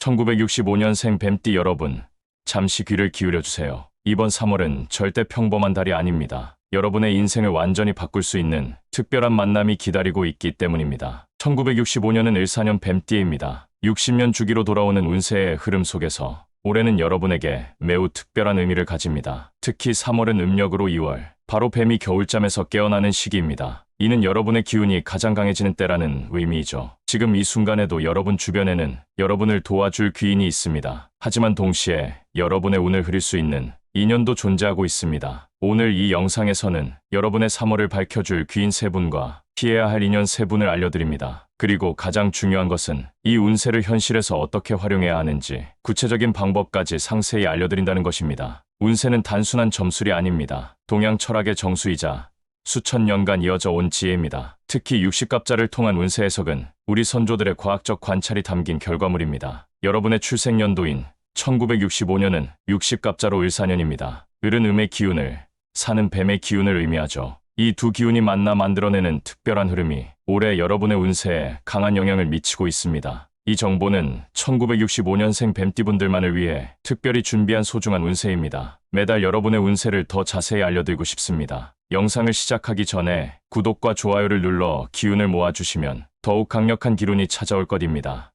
1965년생 뱀띠 여러분, 잠시 귀를 기울여 주세요. 이번 3월은 절대 평범한 달이 아닙니다. 여러분의 인생을 완전히 바꿀 수 있는 특별한 만남이 기다리고 있기 때문입니다. 1965년은 을사년 뱀띠입니다. 60년 주기로 돌아오는 운세의 흐름 속에서 올해는 여러분에게 매우 특별한 의미를 가집니다. 특히 3월은 음력으로 2월, 바로 뱀이 겨울잠에서 깨어나는 시기입니다. 이는 여러분의 기운이 가장 강해지는 때라는 의미이죠. 지금 이 순간에도 여러분 주변에는 여러분을 도와줄 귀인이 있습니다. 하지만 동시에 여러분의 운을 흐릴 수 있는 인연도 존재하고 있습니다. 오늘 이 영상에서는 여러분의 3월을 밝혀줄 귀인 3분과 피해야 할 인연 3분을 알려드립니다. 그리고 가장 중요한 것은 이 운세를 현실에서 어떻게 활용해야 하는지 구체적인 방법까지 상세히 알려드린다는 것입니다. 운세는 단순한 점술이 아닙니다. 동양 철학의 정수이자 수천 년간 이어져 온 지혜입니다. 특히 60갑자를 통한 운세 해석은 우리 선조들의 과학적 관찰이 담긴 결과물입니다. 여러분의 출생연도인 1965년은 60갑자로 을사년입니다. 을은 음의 기운을, 사는 뱀의 기운을 의미하죠. 이 두 기운이 만나 만들어내는 특별한 흐름이 올해 여러분의 운세에 강한 영향을 미치고 있습니다. 이 정보는 1965년생 뱀띠분들만을 위해 특별히 준비한 소중한 운세입니다. 매달 여러분의 운세를 더 자세히 알려드리고 싶습니다. 영상을 시작하기 전에 구독과 좋아요를 눌러 기운을 모아주시면 더욱 강력한 기운이 찾아올 것입니다.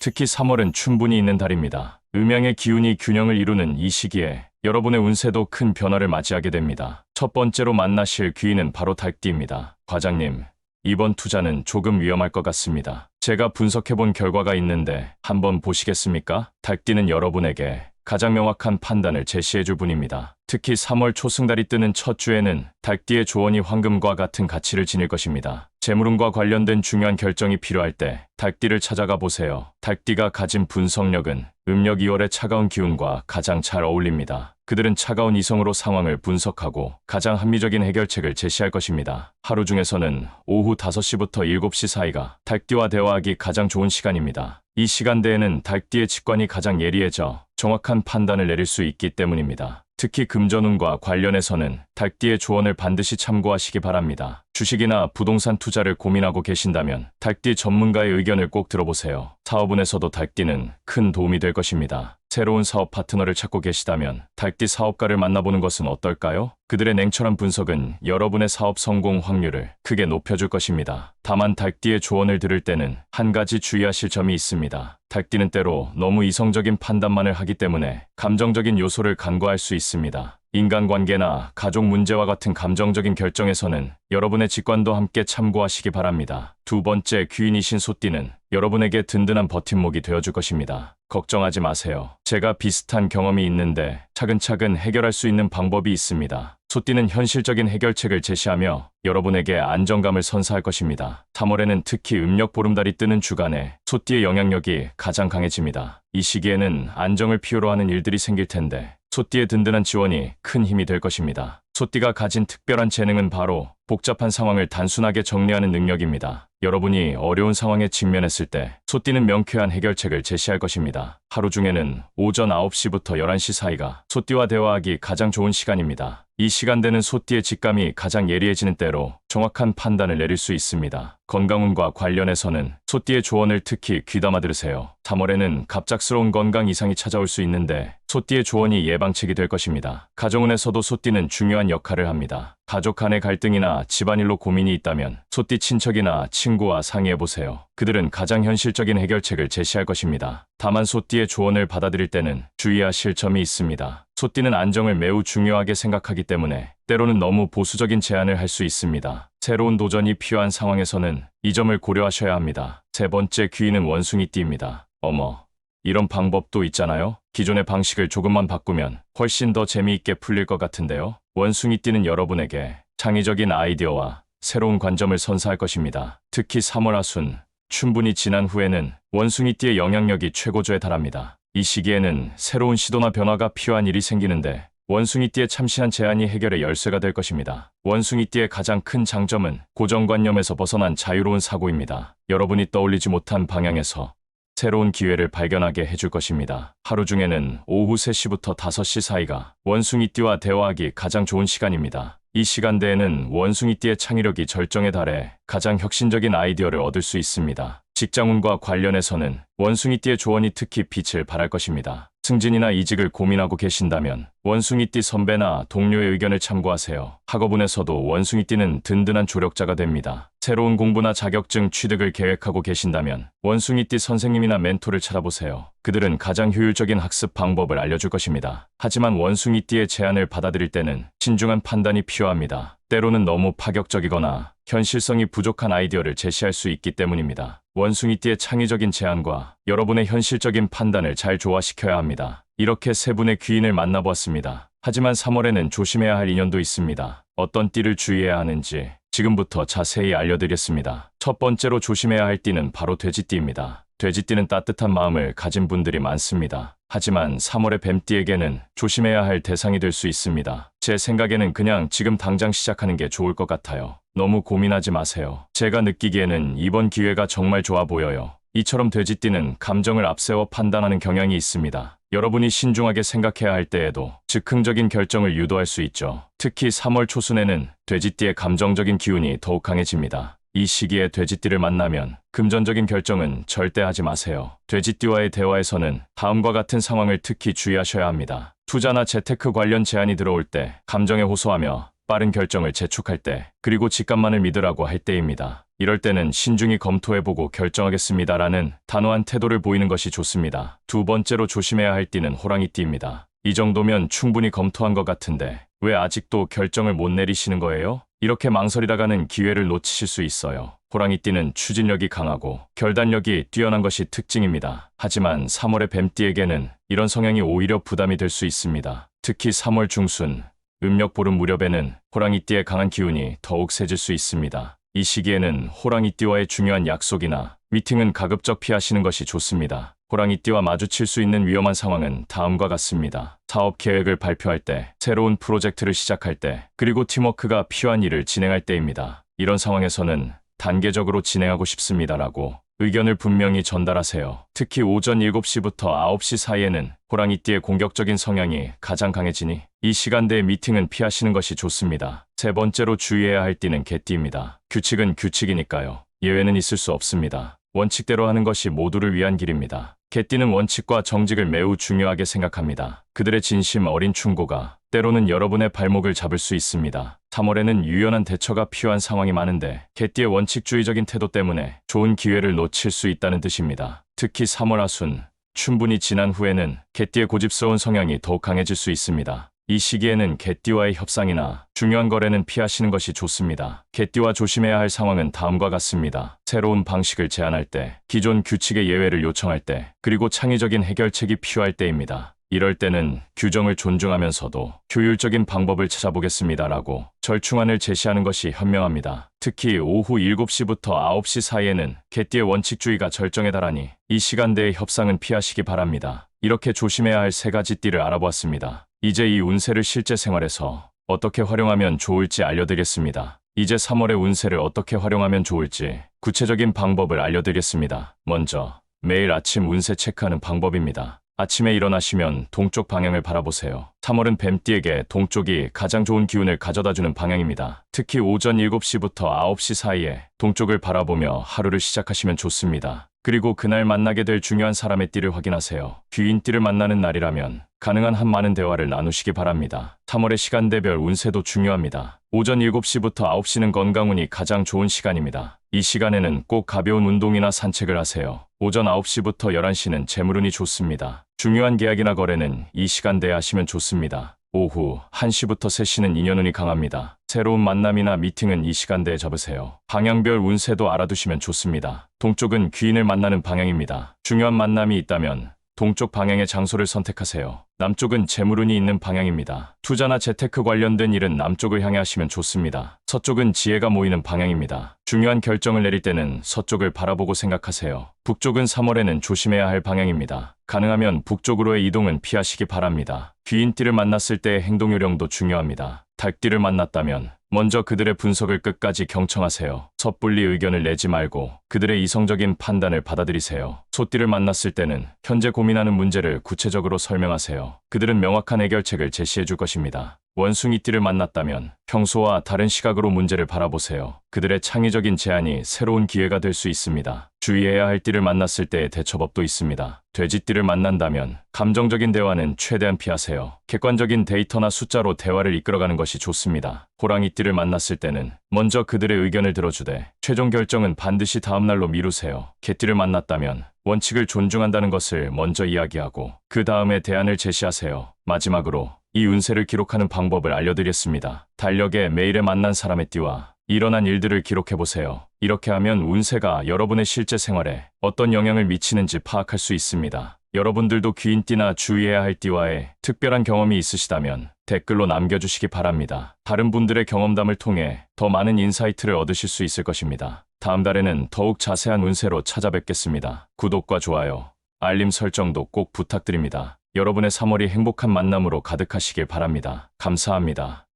특히 3월은 충분히 있는 달입니다. 음양의 기운이 균형을 이루는 이 시기에 여러분의 운세도 큰 변화를 맞이하게 됩니다. 첫 번째로 만나실 귀인은 바로 닭띠입니다. 과장님, 이번 투자는 조금 위험할 것 같습니다. 제가 분석해본 결과가 있는데 한번 보시겠습니까? 닭띠는 여러분에게 가장 명확한 판단을 제시해줄 분입니다. 특히 3월 초승달이 뜨는 첫 주에는 닭띠의 조언이 황금과 같은 가치를 지닐 것입니다. 재물운과 관련된 중요한 결정이 필요할 때 닭띠를 찾아가 보세요. 닭띠가 가진 분석력은 음력 2월의 차가운 기운과 가장 잘 어울립니다. 그들은 차가운 이성으로 상황을 분석하고 가장 합리적인 해결책을 제시할 것입니다. 하루 중에서는 오후 5시부터 7시 사이가 닭띠와 대화하기 가장 좋은 시간입니다. 이 시간대에는 닭띠의 직관이 가장 예리해져 정확한 판단을 내릴 수 있기 때문입니다. 특히 금전운과 관련해서는 닭띠의 조언을 반드시 참고하시기 바랍니다. 주식이나 부동산 투자를 고민하고 계신다면 닭띠 전문가의 의견을 꼭 들어보세요. 사업운에서도 닭띠는 큰 도움이 될 것입니다. 새로운 사업 파트너를 찾고 계시다면 닭띠 사업가를 만나보는 것은 어떨까요? 그들의 냉철한 분석은 여러분의 사업 성공 확률을 크게 높여줄 것입니다. 다만 닭띠의 조언을 들을 때는 한 가지 주의하실 점이 있습니다. 닭띠는 때로 너무 이성적인 판단만을 하기 때문에 감정적인 요소를 간과할 수 있습니다. 인간관계나 가족 문제와 같은 감정적인 결정에서는 여러분의 직관도 함께 참고하시기 바랍니다. 두 번째 귀인이신 소띠는 여러분에게 든든한 버팀목이 되어줄 것입니다. 걱정하지 마세요. 제가 비슷한 경험이 있는데 차근차근 해결할 수 있는 방법이 있습니다. 소띠는 현실적인 해결책을 제시하며 여러분에게 안정감을 선사할 것입니다. 3월에는 특히 음력 보름달이 뜨는 주간에 소띠의 영향력이 가장 강해집니다. 이 시기에는 안정을 필요로 하는 일들이 생길 텐데 소띠의 든든한 지원이 큰 힘이 될 것입니다. 소띠가 가진 특별한 재능은 바로 복잡한 상황을 단순하게 정리하는 능력입니다. 여러분이 어려운 상황에 직면했을 때 소띠는 명쾌한 해결책을 제시할 것입니다. 하루 중에는 오전 9시부터 11시 사이가 소띠와 대화하기 가장 좋은 시간입니다. 이 시간대는 소띠의 직감이 가장 예리해지는 때로 정확한 판단을 내릴 수 있습니다. 건강운과 관련해서는 소띠의 조언을 특히 귀담아 들으세요. 3월에는 갑작스러운 건강 이상이 찾아올 수 있는데 소띠의 조언이 예방책이 될 것입니다. 가정운에서도 소띠는 중요한 역할을 합니다. 가족 간의 갈등이나 집안일로 고민이 있다면 소띠 친척이나 친구와 상의해보세요. 그들은 가장 현실적인 해결책을 제시할 것입니다. 다만 소띠의 조언을 받아들일 때는 주의하실 점이 있습니다. 소띠는 안정을 매우 중요하게 생각하기 때문에 때로는 너무 보수적인 제안을 할 수 있습니다. 새로운 도전이 필요한 상황에서는 이 점을 고려하셔야 합니다. 세 번째 귀인은 원숭이띠입니다. 어머, 이런 방법도 있잖아요? 기존의 방식을 조금만 바꾸면 훨씬 더 재미있게 풀릴 것 같은데요? 원숭이띠는 여러분에게 창의적인 아이디어와 새로운 관점을 선사할 것입니다. 특히 3월 하순, 충분히 지난 후에는 원숭이띠의 영향력이 최고조에 달합니다. 이 시기에는 새로운 시도나 변화가 필요한 일이 생기는데 원숭이띠의 참신한 제안이 해결의 열쇠가 될 것입니다. 원숭이띠의 가장 큰 장점은 고정관념에서 벗어난 자유로운 사고입니다. 여러분이 떠올리지 못한 방향에서 새로운 기회를 발견하게 해줄 것입니다. 하루 중에는 오후 3시부터 5시 사이가 원숭이띠와 대화하기 가장 좋은 시간입니다. 이 시간대에는 원숭이띠의 창의력이 절정에 달해 가장 혁신적인 아이디어를 얻을 수 있습니다. 직장운과 관련해서는 원숭이띠의 조언이 특히 빛을 발할 것입니다. 승진이나 이직을 고민하고 계신다면 원숭이띠 선배나 동료의 의견을 참고하세요. 학업운에서도 원숭이띠는 든든한 조력자가 됩니다. 새로운 공부나 자격증 취득을 계획하고 계신다면 원숭이띠 선생님이나 멘토를 찾아보세요. 그들은 가장 효율적인 학습 방법을 알려줄 것입니다. 하지만 원숭이띠의 제안을 받아들일 때는 신중한 판단이 필요합니다. 때로는 너무 파격적이거나 현실성이 부족한 아이디어를 제시할 수 있기 때문입니다. 원숭이띠의 창의적인 제안과 여러분의 현실적인 판단을 잘 조화시켜야 합니다. 이렇게 세 분의 귀인을 만나보았습니다. 하지만 3월에는 조심해야 할 인연도 있습니다. 어떤 띠를 주의해야 하는지 지금부터 자세히 알려드리겠습니다. 첫 번째로 조심해야 할 띠는 바로 돼지띠입니다. 돼지띠는 따뜻한 마음을 가진 분들이 많습니다. 하지만 3월의 뱀띠에게는 조심해야 할 대상이 될 수 있습니다. 제 생각에는 그냥 지금 당장 시작하는 게 좋을 것 같아요. 너무 고민하지 마세요. 제가 느끼기에는 이번 기회가 정말 좋아 보여요. 이처럼 돼지띠는 감정을 앞세워 판단하는 경향이 있습니다. 여러분이 신중하게 생각해야 할 때에도 즉흥적인 결정을 유도할 수 있죠. 특히 3월 초순에는 돼지띠의 감정적인 기운이 더욱 강해집니다. 이 시기에 돼지띠를 만나면 금전적인 결정은 절대 하지 마세요. 돼지띠와의 대화에서는 다음과 같은 상황을 특히 주의하셔야 합니다. 투자나 재테크 관련 제안이 들어올 때, 감정에 호소하며 빠른 결정을 재촉할 때, 그리고 직감만을 믿으라고 할 때입니다. 이럴 때는 신중히 검토해보고 결정하겠습니다라는 단호한 태도를 보이는 것이 좋습니다. 두 번째로 조심해야 할 띠는 호랑이띠입니다. 이 정도면 충분히 검토한 것 같은데 왜 아직도 결정을 못 내리시는 거예요? 이렇게 망설이다가는 기회를 놓치실 수 있어요. 호랑이띠는 추진력이 강하고 결단력이 뛰어난 것이 특징입니다. 하지만 3월의 뱀띠에게는 이런 성향이 오히려 부담이 될 수 있습니다. 특히 3월 중순, 음력보름 무렵에는 호랑이띠의 강한 기운이 더욱 세질 수 있습니다. 이 시기에는 호랑이띠와의 중요한 약속이나 미팅은 가급적 피하시는 것이 좋습니다. 호랑이띠와 마주칠 수 있는 위험한 상황은 다음과 같습니다. 사업 계획을 발표할 때, 새로운 프로젝트를 시작할 때, 그리고 팀워크가 필요한 일을 진행할 때입니다. 이런 상황에서는 단계적으로 진행하고 싶습니다라고 의견을 분명히 전달하세요. 특히 오전 7시부터 9시 사이에는 호랑이띠의 공격적인 성향이 가장 강해지니 이 시간대의 미팅은 피하시는 것이 좋습니다. 세 번째로 주의해야 할 띠는 개띠입니다. 규칙은 규칙이니까요. 예외는 있을 수 없습니다. 원칙대로 하는 것이 모두를 위한 길입니다. 개띠는 원칙과 정직을 매우 중요하게 생각합니다. 그들의 진심 어린 충고가 때로는 여러분의 발목을 잡을 수 있습니다. 3월에는 유연한 대처가 필요한 상황이 많은데 개띠의 원칙주의적인 태도 때문에 좋은 기회를 놓칠 수 있다는 뜻입니다. 특히 3월 하순, 춘분이 지난 후에는 개띠의 고집스러운 성향이 더욱 강해질 수 있습니다. 이 시기에는 개띠와의 협상이나 중요한 거래는 피하시는 것이 좋습니다. 개띠와 조심해야 할 상황은 다음과 같습니다. 새로운 방식을 제안할 때, 기존 규칙의 예외를 요청할 때, 그리고 창의적인 해결책이 필요할 때입니다. 이럴 때는 규정을 존중하면서도 효율적인 방법을 찾아보겠습니다라고 절충안을 제시하는 것이 현명합니다. 특히 오후 7시부터 9시 사이에는 개띠의 원칙주의가 절정에 달하니 이 시간대의 협상은 피하시기 바랍니다. 이렇게 조심해야 할 세 가지 띠를 알아보았습니다. 이제 이 운세를 실제 생활에서 어떻게 활용하면 좋을지 알려드리겠습니다. 이제 3월의 운세를 어떻게 활용하면 좋을지 구체적인 방법을 알려드리겠습니다. 먼저 매일 아침 운세 체크하는 방법입니다. 아침에 일어나시면 동쪽 방향을 바라보세요. 3월은 뱀띠에게 동쪽이 가장 좋은 기운을 가져다주는 방향입니다. 특히 오전 7시부터 9시 사이에 동쪽을 바라보며 하루를 시작하시면 좋습니다. 그리고 그날 만나게 될 중요한 사람의 띠를 확인하세요. 귀인띠를 만나는 날이라면 가능한 한 많은 대화를 나누시기 바랍니다. 3월의 시간대별 운세도 중요합니다. 오전 7시부터 9시는 건강운이 가장 좋은 시간입니다. 이 시간에는 꼭 가벼운 운동이나 산책을 하세요. 오전 9시부터 11시는 재물운이 좋습니다. 중요한 계약이나 거래는 이 시간대에 하시면 좋습니다. 오후 1시부터 3시는 인연운이 강합니다. 새로운 만남이나 미팅은 이 시간대에 잡으세요. 방향별 운세도 알아두시면 좋습니다. 동쪽은 귀인을 만나는 방향입니다. 중요한 만남이 있다면 동쪽 방향의 장소를 선택하세요. 남쪽은 재물운이 있는 방향입니다. 투자나 재테크 관련된 일은 남쪽을 향해 하시면 좋습니다. 서쪽은 지혜가 모이는 방향입니다. 중요한 결정을 내릴 때는 서쪽을 바라보고 생각하세요. 북쪽은 3월에는 조심해야 할 방향입니다. 가능하면 북쪽으로의 이동은 피하시기 바랍니다. 귀인띠를 만났을 때의 행동 요령도 중요합니다. 닭띠를 만났다면 먼저 그들의 분석을 끝까지 경청하세요. 섣불리 의견을 내지 말고 그들의 이성적인 판단을 받아들이세요. 소띠를 만났을 때는 현재 고민하는 문제를 구체적으로 설명하세요. 그들은 명확한 해결책을 제시해 줄 것입니다. 원숭이띠를 만났다면 평소와 다른 시각으로 문제를 바라보세요. 그들의 창의적인 제안이 새로운 기회가 될 수 있습니다. 주의해야 할 띠를 만났을 때의 대처법도 있습니다. 돼지띠를 만난다면 감정적인 대화는 최대한 피하세요. 객관적인 데이터나 숫자로 대화를 이끌어가는 것이 좋습니다. 호랑이띠를 만났을 때는 먼저 그들의 의견을 들어주되 최종 결정은 반드시 다음 날로 미루세요. 개띠를 만났다면 원칙을 존중한다는 것을 먼저 이야기하고 그 다음에 대안을 제시하세요. 마지막으로 이 운세를 기록하는 방법을 알려드리겠습니다. 달력에 매일에 만난 사람의 띠와 일어난 일들을 기록해보세요. 이렇게 하면 운세가 여러분의 실제 생활에 어떤 영향을 미치는지 파악할 수 있습니다. 여러분들도 귀인띠나 주의해야 할 띠와의 특별한 경험이 있으시다면 댓글로 남겨주시기 바랍니다. 다른 분들의 경험담을 통해 더 많은 인사이트를 얻으실 수 있을 것입니다. 다음 달에는 더욱 자세한 운세로 찾아뵙겠습니다. 구독과 좋아요, 알림 설정도 꼭 부탁드립니다. 여러분의 3월이 행복한 만남으로 가득하시길 바랍니다. 감사합니다.